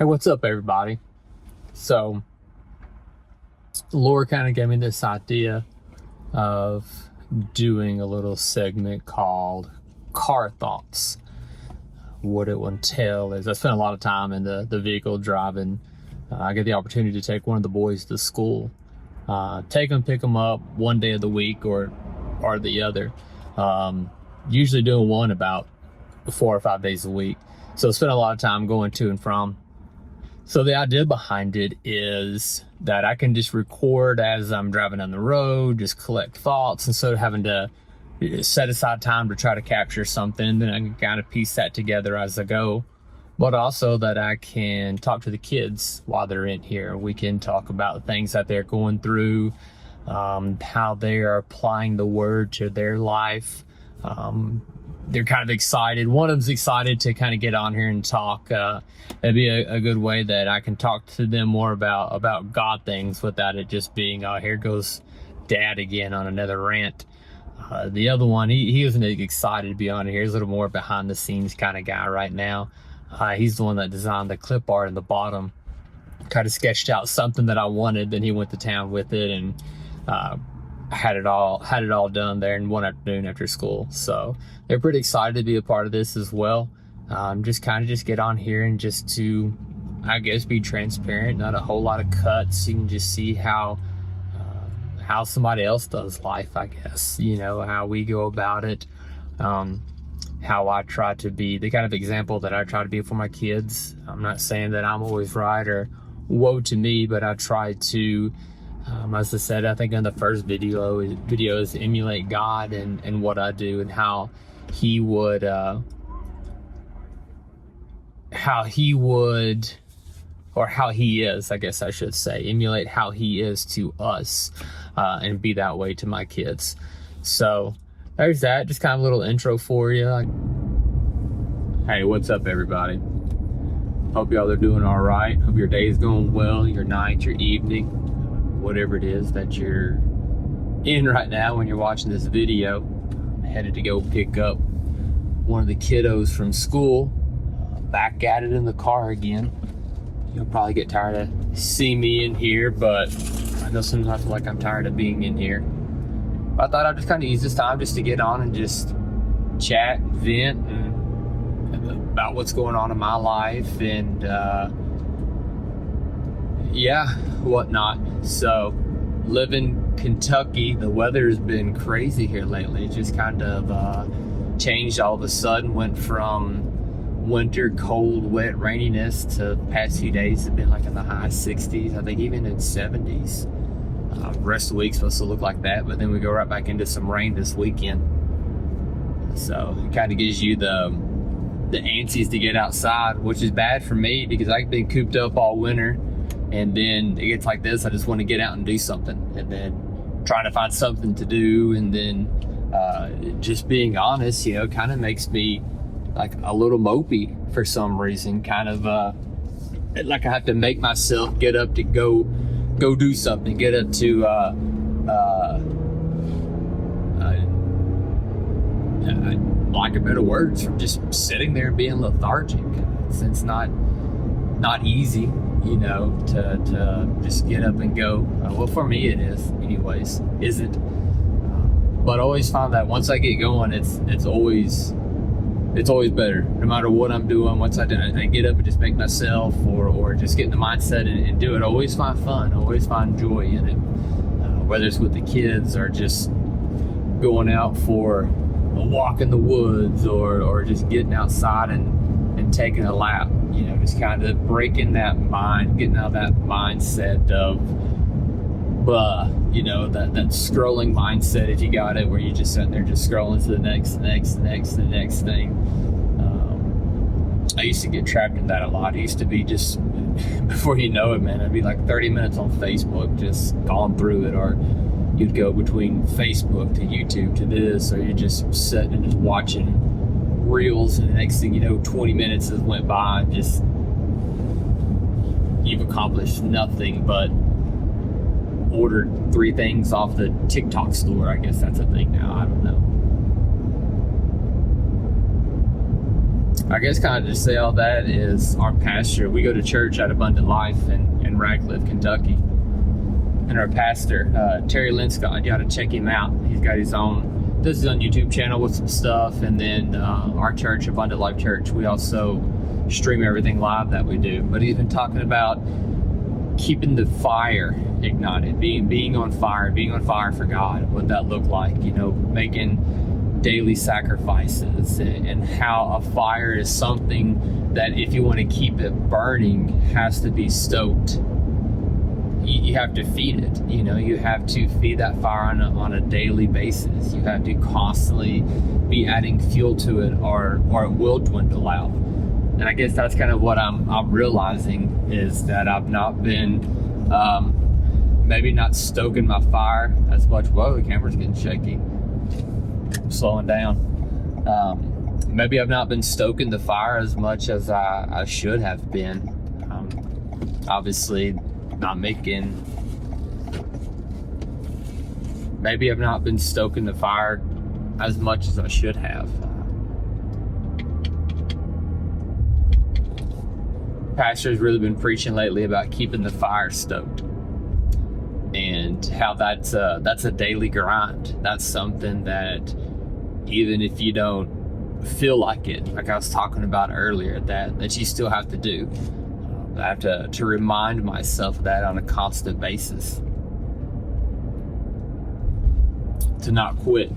Hey, what's up, everybody? So, Laura kind of gave me this idea of doing a little segment called Car Thoughts. What it will entail is I spend a lot of time in the vehicle driving. I get the opportunity to take one of the boys to school, pick them up one day of the week or the other. Usually doing one about 4 or 5 days a week. So I spend a lot of time going to and from. So the idea behind it is that I can just record as I'm driving on the road, just collect thoughts instead of having to set aside time to try to capture something. And then I can kind of piece that together as I go. But also that I can talk to the kids while they're in here. We can talk about the things that they're going through, how they are applying the word to their life. They're kind of excited. One of them's excited to kind of get on here and talk. It'd be a good way that I can talk to them more about God things without it just being, oh, here goes Dad again on another rant. The other one, he wasn't excited to be on here. He's a little more behind the scenes kind of guy right now. He's the one that designed the clip art in the bottom. Kind of sketched out something that I wanted, then he went to town with it and had it all done there in one afternoon after school. So they're pretty excited to be a part of this as well. Just get on here and just to, I guess, be transparent. Not a whole lot of cuts. You can just see how somebody else does life, I guess. You know, how we go about it. How I try to be the kind of example that I try to be for my kids. I'm not saying that I'm always right or woe to me, but I try to, as I said, I think in the first videos emulate God and what I do and how he would, or how he is, I guess I should say, emulate how he is to us, and be that way to my kids. So there's that, just kind of a little intro for you. Hey, what's up, everybody? Hope y'all are doing all right. Hope your day is going well, your night, your evening, whatever it is that you're in right now when you're watching this video. I'm headed to go pick up one of the kiddos from school. Back at it in the car again. You'll probably get tired of seeing me in here, but I know sometimes I feel like I'm tired of being in here. But I thought I'd just kind of use this time just to get on and just chat, vent, and about what's going on in my life and whatnot. So, live in Kentucky. The weather has been crazy here lately. It just kind of changed all of a sudden. Went from winter, cold, wet, raininess to the past few days have been like in the high 60s. I think even in 70s. Rest of the week's supposed to look like that, but then we go right back into some rain this weekend. So it kind of gives you the antsies to get outside, which is bad for me because I've been cooped up all winter, and then it gets like this. I just want to get out and do something, and then trying to find something to do, and then just being honest, you know, kind of makes me like a little mopey for some reason. Kind of like I have to make myself get up to go do something, get up to lack of better words, from just sitting there and being lethargic. It's not easy, you know, to just get up and go. Well, for me it is anyways, isn't. But I always find that once I get going, it's always better. No matter what I'm doing, once I get up and just make myself or just get in the mindset and do it, I always find fun. I always find joy in it. Whether it's with the kids or just going out for a walk in the woods or just getting outside and taking a lap. You know, just kind of breaking that mind, getting out of that mindset of, you know, that scrolling mindset, if you got it, where you're just sitting there just scrolling to the next thing. I used to get trapped in that a lot. It used to be just, before you know it, man, it'd be like 30 minutes on Facebook, just gone through it, or you'd go between Facebook to YouTube to this, or you're just sitting and just watching reels, and the next thing you know, 20 minutes has went by, and just, you've accomplished nothing but ordered 3 things off the TikTok store. I guess that's a thing now. I don't know. I guess kind of to say all that is our pastor. We go to church at Abundant Life in Radcliffe, Kentucky. And our pastor, Terry Linscott, you got to check him out. He's got his own, does his own YouTube channel with some stuff. And then our church, Abundant Life Church, we also stream everything live that we do. But he's been talking about keeping the fire ignited, being on fire for God, what that looked like, making daily sacrifices, and how a fire is something that if you want to keep it burning has to be stoked. You have to feed it, you have to feed that fire on a daily basis. You have to constantly be adding fuel to it or it will dwindle out. And I guess that's kind of what I'm realizing, is that I've not been maybe not stoking my fire as much. Whoa, the camera's getting shaky. Slowing down. Maybe I've not been stoking the fire as much as I should have been. Obviously not making. Maybe I've not been stoking the fire as much as I should have. Pastor's really been preaching lately about keeping the fire stoked, and how that's a daily grind. That's something that even if you don't feel like it, like I was talking about earlier, that you still have to do. I have to remind myself of that on a constant basis. To not quit,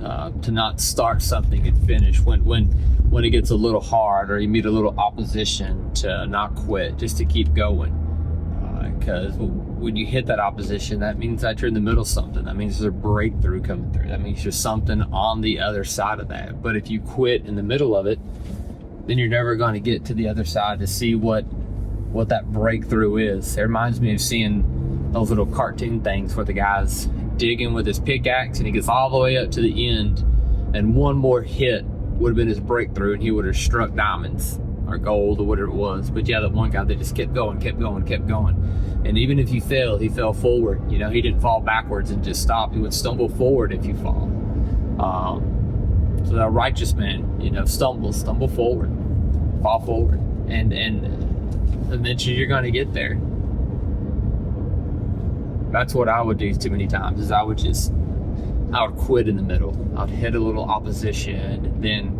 to not start something and finish when it gets a little hard or you meet a little opposition, to not quit, just to keep going. Because when you hit that opposition, that means that you're in the middle of something. That means there's a breakthrough coming through. That means there's something on the other side of that. But if you quit in the middle of it, then you're never going to get to the other side to see what that breakthrough is. It reminds me of seeing those little cartoon things where the guy's digging with his pickaxe and he gets all the way up to the end, and one more hit would have been his breakthrough, and he would have struck diamonds or gold or whatever it was. But yeah, that one guy that just kept going. And even if he fell forward. He didn't fall backwards and just stop. He would stumble forward if you fall. So that righteous man, stumble forward, fall forward, and eventually you're going to get there. That's what I would do too many times, is I would quit in the middle. I would hit a little opposition, and then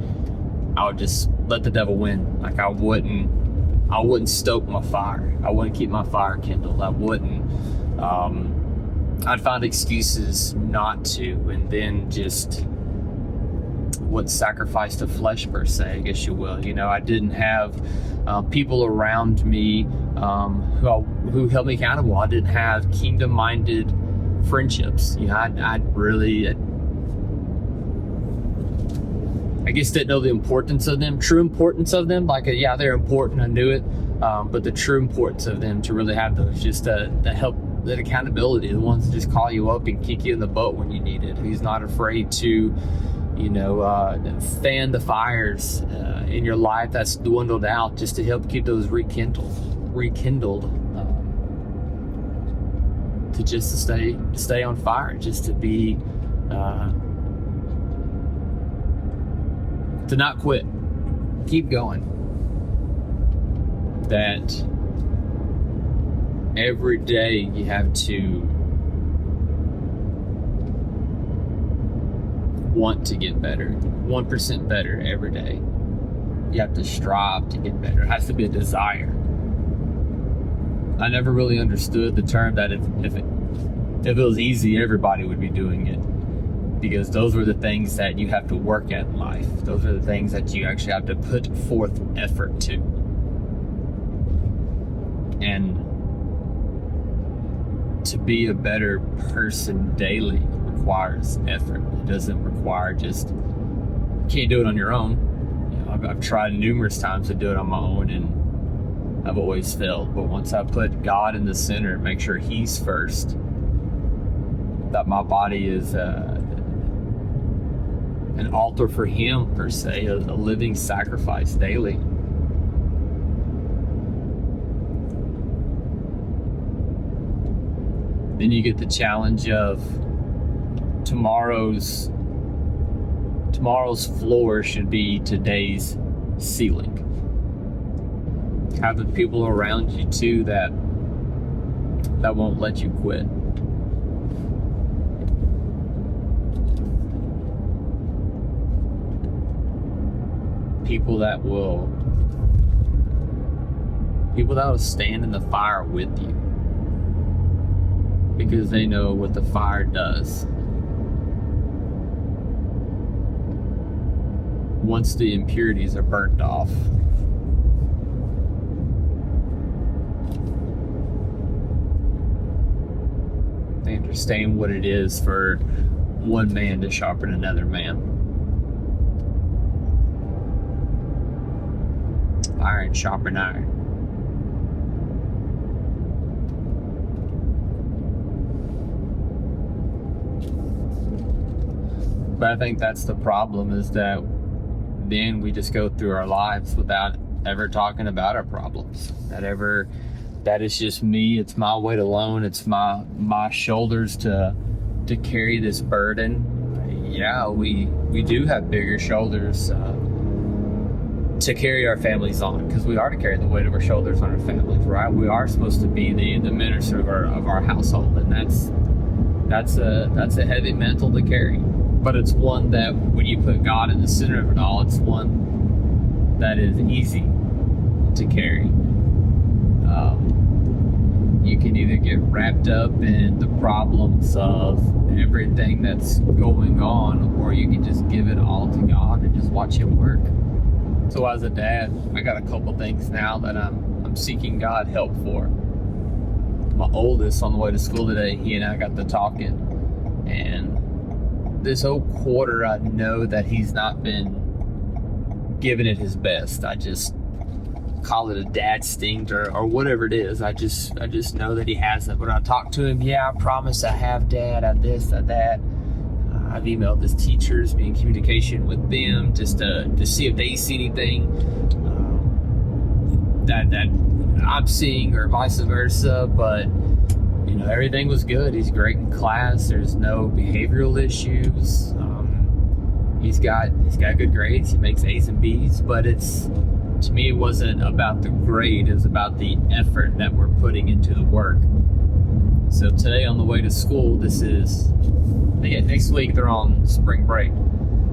I would just let the devil win. Like I wouldn't stoke my fire. I wouldn't keep my fire kindled. I wouldn't. I'd find excuses not to, and then just wouldn't sacrifice the flesh per se, I guess you will. I didn't have people around me who held me accountable. I didn't have kingdom-minded friendships. I guess didn't know the importance of them, true importance of them. They're important, I knew it, but the true importance of them, to really have those, just the help, that accountability, the ones that just call you up and kick you in the butt when you need it, who's not afraid to fan the fires in your life that's dwindled out, just to help keep those rekindled, to stay on fire, just to be to not quit, keep going. That every day you have to want to get better, 1% better every day. You have to strive to get better. It has to be a desire. I never really understood the term that if it was easy, everybody would be doing it. Because those were the things that you have to work at in life. Those are the things that you actually have to put forth effort to. And to be a better person daily requires effort. It doesn't require just, you can't do it on your own. I've tried numerous times to do it on my own, and I've always failed. But once I put God in the center, make sure He's first, that my body is an altar for Him, per se, a living sacrifice daily. Then you get the challenge of tomorrow's floor should be today's ceiling. Have the people around you too that won't let you quit. People that will stand in the fire with you, because they know what the fire does. Once the impurities are burnt off. They understand what it is for one man to sharpen another man. Iron sharpen iron. But I think that's the problem, is that then we just go through our lives without ever talking about our problems. That is just me. It's my weight alone. It's my shoulders to carry this burden. Yeah, we do have bigger shoulders to carry our families on, because we are to carry the weight of our shoulders on our families, right? We are supposed to be the minister of our household, and that's a heavy mantle to carry. But it's one that, when you put God in the center of it all, it's one that is easy to carry. You can either get wrapped up in the problems of everything that's going on, or you can just give it all to God and just watch Him work. So as a dad, I got a couple things now that I'm seeking God help for. My oldest, on the way to school today, he and I got to talking, and this whole quarter, I know that he's not been giving it his best. I just call it a dad stink or whatever it is. I just know that he hasn't. When I talk to him, yeah, I promise I have, Dad, I this, I that. I've emailed his teachers, be in communication with them just to see if they see anything that I'm seeing, or vice versa. But everything was good. He's great in class. There's no behavioral issues. He's got good grades. He makes A's and B's. But to me, it wasn't about the grade. It was about the effort that we're putting into the work. So today, on the way to school, next week they're on spring break.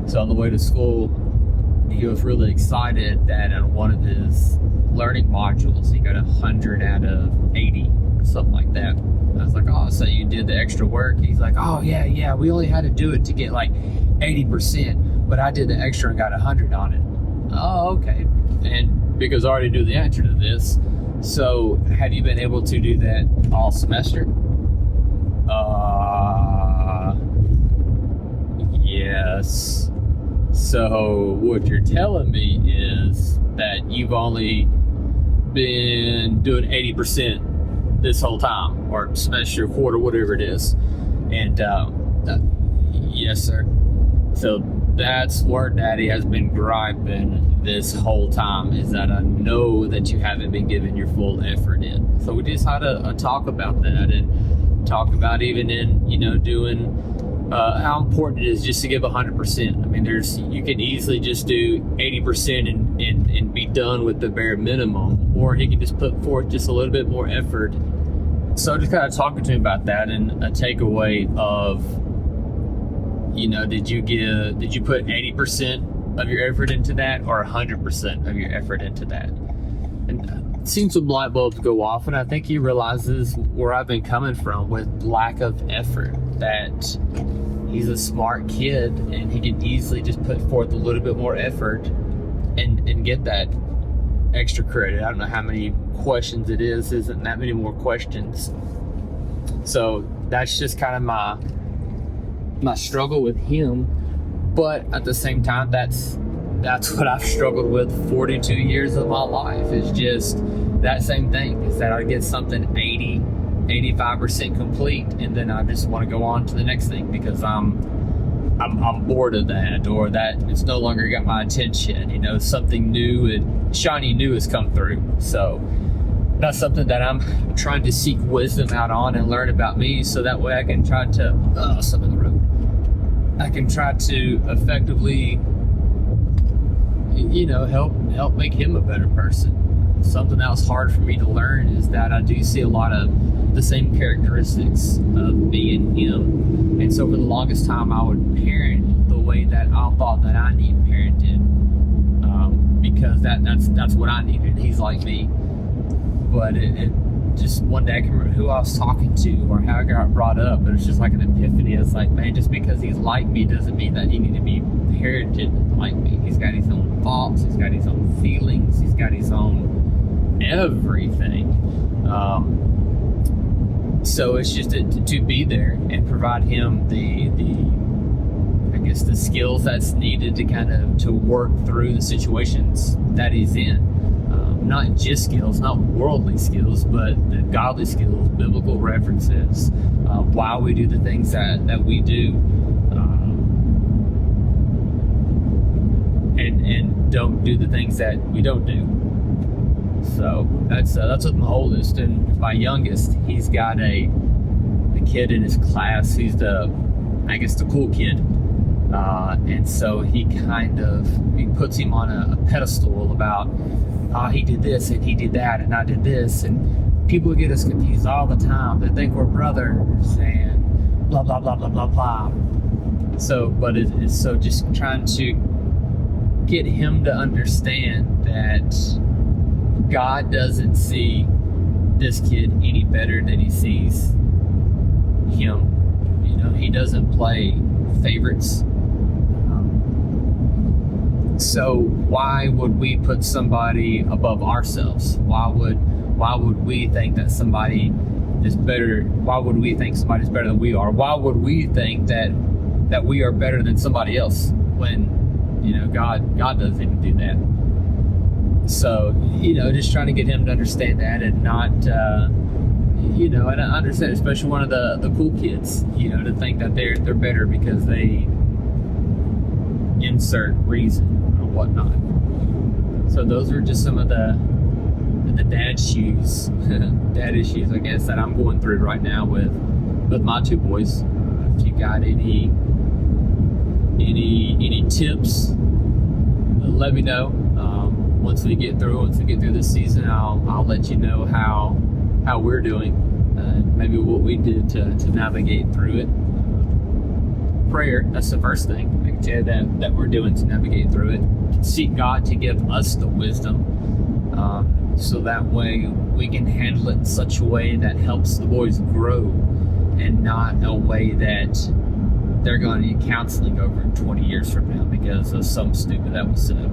So on the way to school, he was really excited that in one of his learning modules, he got 100 out of 80 or something like that. I was like, oh, so you did the extra work? He's like, oh, yeah, we only had to do it to get like 80%, but I did the extra and got 100 on it. Oh, okay. And because I already knew the answer to this, so have you been able to do that all semester? Yes. So what you're telling me is that you've only been doing 80% this whole time, or semester, quarter, whatever it is. And yes, sir. So that's where Daddy has been griping this whole time, is that I know that you haven't been giving your full effort in. So we just had a talk about that, and talk about even in doing how important it is just to give 100%. I mean, you can easily just do 80% and be done with the bare minimum, or he can just put forth just a little bit more effort. So just kind of talking to him about that, and a takeaway of, did you put 80% of your effort into that, or 100% of your effort into that? And it seems some light bulbs go off, and I think he realizes where I've been coming from with lack of effort, that he's a smart kid and he can easily just put forth a little bit more effort and get that extra credit. I don't know how many questions it is. Isn't that many more questions. So that's just kind of my struggle with him. But at the same time, that's what I've struggled with 42 years of my life, is just that same thing, is that I get something 85% complete, and then I just want to go on to the next thing because I'm bored of that, or that it's no longer got my attention. Something new and shiny new has come through. So that's something that I'm trying to seek wisdom out on and learn about me, so that way I can try to something in the road. I can try to effectively help help make him a better person. Something that was hard for me to learn is that I do see a lot of the same characteristics of me and him. And so for the longest time, I would parent the way that I thought that I need parented, because that's what I needed. He's like me. But it just one day, I can't remember who I was talking to or how I got brought up, but it's just like an epiphany. It's like, man, just because he's like me doesn't mean that he needs to be parented like me. He's got his own thoughts, he's got his own feelings, he's got his own everything. So it's just to be there and provide him the skills that's needed to work through the situations that he's in. Not just skills, not worldly skills, but the godly skills, biblical references, why we do the things that we do, and don't do the things that we don't do. So that's with my oldest. And my youngest, he's got a kid in his class. He's the cool kid. And so he puts him on a pedestal about, he did this and he did that and I did this, and people get us confused all the time. They think we're brothers and blah blah blah blah blah blah. So, but it's so just trying to get him to understand that God doesn't see this kid any better than he sees him. He doesn't play favorites. So why would we put somebody above ourselves? Why would we think that somebody is better? Why would we think somebody's better than we are? Why would we think that we are better than somebody else when God doesn't even do that? So just trying to get him to understand that, and not and I understand, especially one of the cool kids, to think that they're better because they insert reason or whatnot. So those are just some of the dad issues, I guess, that I'm going through right now with my two boys. If you got any tips, let me know. Once we get through this season, I'll let you know how we're doing, maybe what we did to navigate through it. Prayer, that's the first thing I can tell you that we're doing to navigate through it. Seek God to give us the wisdom, so that way we can handle it in such a way that helps the boys grow, and not a way that they're going to need counseling over 20 years from now because of some stupid that was said.